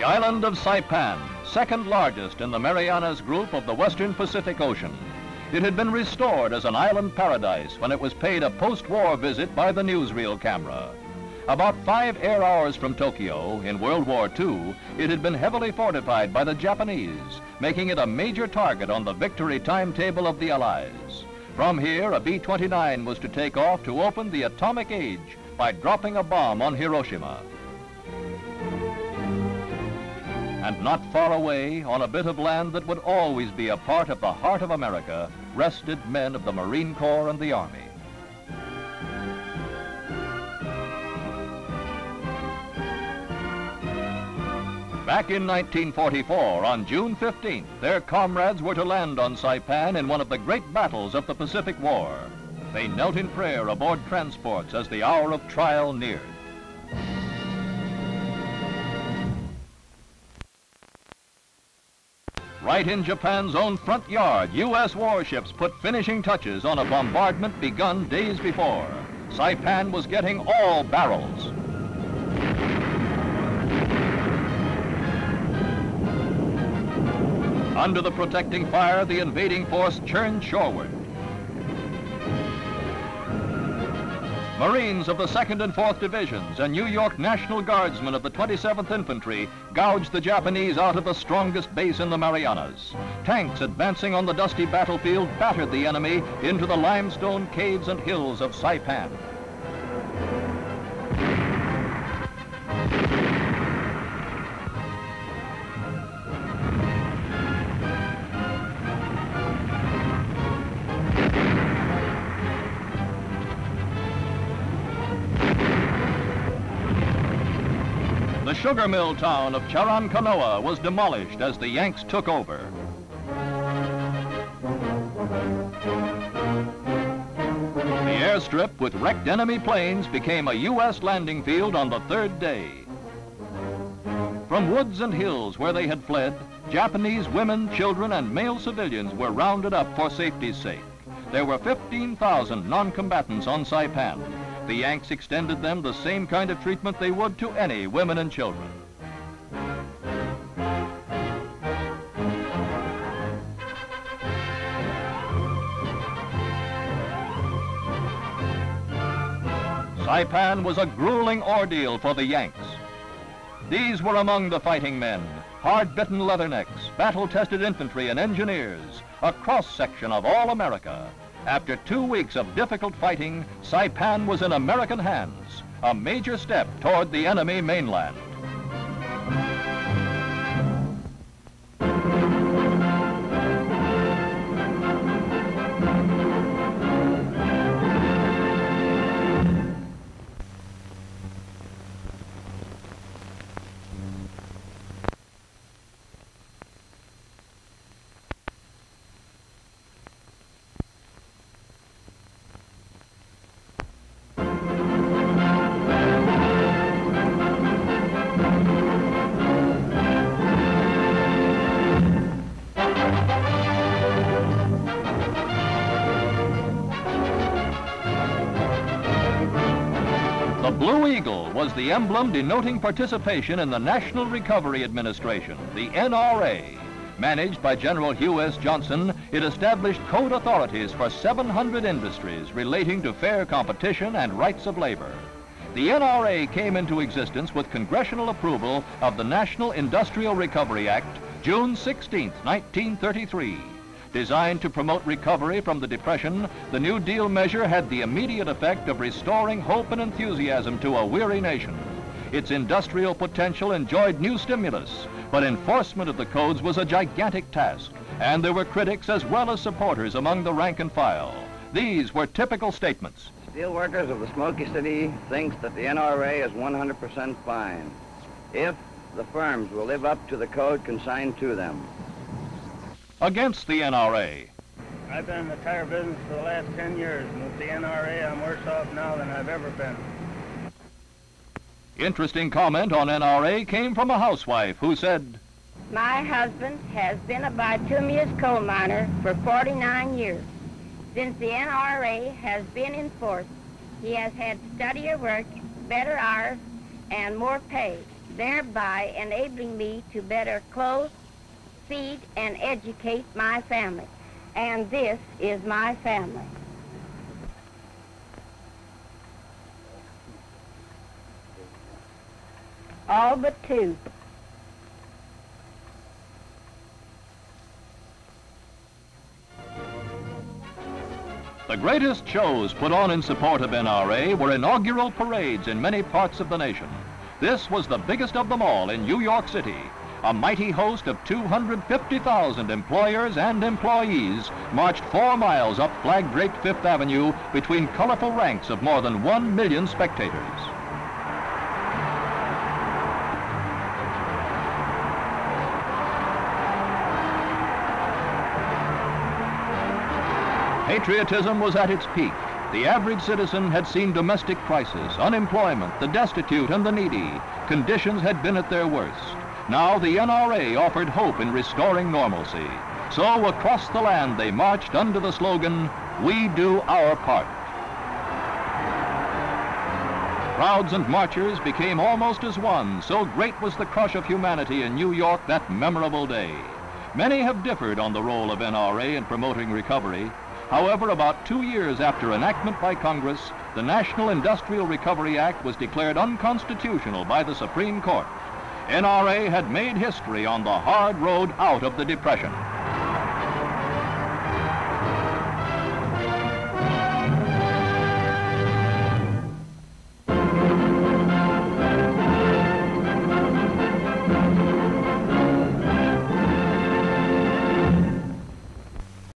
The island of Saipan, second largest in the Marianas Group of the Western Pacific Ocean. It had been restored as an island paradise when it was paid a post-war visit by the newsreel camera. About 5 air hours from Tokyo in World War II, it had been heavily fortified by the Japanese, making it a major target on the victory timetable of the Allies. From here, a B-29 was to take off to open the atomic age by dropping a bomb on Hiroshima. And not far away, on a bit of land that would always be a part of the heart of America, rested men of the Marine Corps and the Army. Back in 1944, on June 15th, their comrades were to land on Saipan in one of the great battles of the Pacific War. They knelt in prayer aboard transports as the hour of trial neared. Right in Japan's own front yard, U.S. warships put finishing touches on a bombardment begun days before. Saipan was getting all barrels. Under the protecting fire, the invading force churned shoreward. Marines of the 2nd and 4th Divisions and New York National Guardsmen of the 27th Infantry gouged the Japanese out of the strongest base in the Marianas. Tanks advancing on the dusty battlefield battered the enemy into the limestone caves and hills of Saipan. The sugar mill town of Charankanoa was demolished as the Yanks took over. The airstrip with wrecked enemy planes became a U.S. landing field on the 3rd day. From woods and hills where they had fled, Japanese women, children, and male civilians were rounded up for safety's sake. There were 15,000 non-combatants on Saipan. The Yanks extended them the same kind of treatment they would to any women and children. Saipan was a grueling ordeal for the Yanks. These were among the fighting men, hard-bitten leathernecks, battle-tested infantry and engineers, a cross-section of all America. After 2 weeks of difficult fighting, Saipan was in American hands, a major step toward the enemy mainland. The Blue Eagle was the emblem denoting participation in the National Recovery Administration, the NRA. Managed by General Hugh S. Johnson, it established code authorities for 700 industries relating to fair competition and rights of labor. The NRA came into existence with congressional approval of the National Industrial Recovery Act, June 16, 1933. Designed to promote recovery from the Depression, the New Deal measure had the immediate effect of restoring hope and enthusiasm to a weary nation. Its industrial potential enjoyed new stimulus, but enforcement of the codes was a gigantic task, and there were critics as well as supporters among the rank and file. These were typical statements. Steelworkers of the Smoky City thinks that the NRA is 100% fine if the firms will live up to the code consigned to them. Against the NRA. I've been in the tire business for the last 10 years, and with the NRA, I'm worse off now than I've ever been. Interesting comment on NRA came from a housewife who said, "My husband has been a bituminous coal miner for 49 years. Since the NRA has been enforced, he has had steadier work, better hours, and more pay. thereby enabling me to better clothe, feed, and educate my family. And this is my family. All but two. The greatest shows put on in support of NRA were inaugural parades in many parts of the nation. This was the biggest of them all in New York City. A mighty host of 250,000 employers and employees marched 4 miles up flag-draped Fifth Avenue between colorful ranks of more than 1 million spectators. Patriotism was at its peak. The average citizen had seen domestic crisis, unemployment, the destitute and the needy. Conditions had been at their worst. Now the NRA offered hope in restoring normalcy. So across the land they marched under the slogan, "We do our part." Crowds and marchers became almost as one, so great was the crush of humanity in New York that memorable day. Many have differed on the role of NRA in promoting recovery. However, about 2 years after enactment by Congress, the National Industrial Recovery Act was declared unconstitutional by the Supreme Court. NRA had made history on the hard road out of the Depression.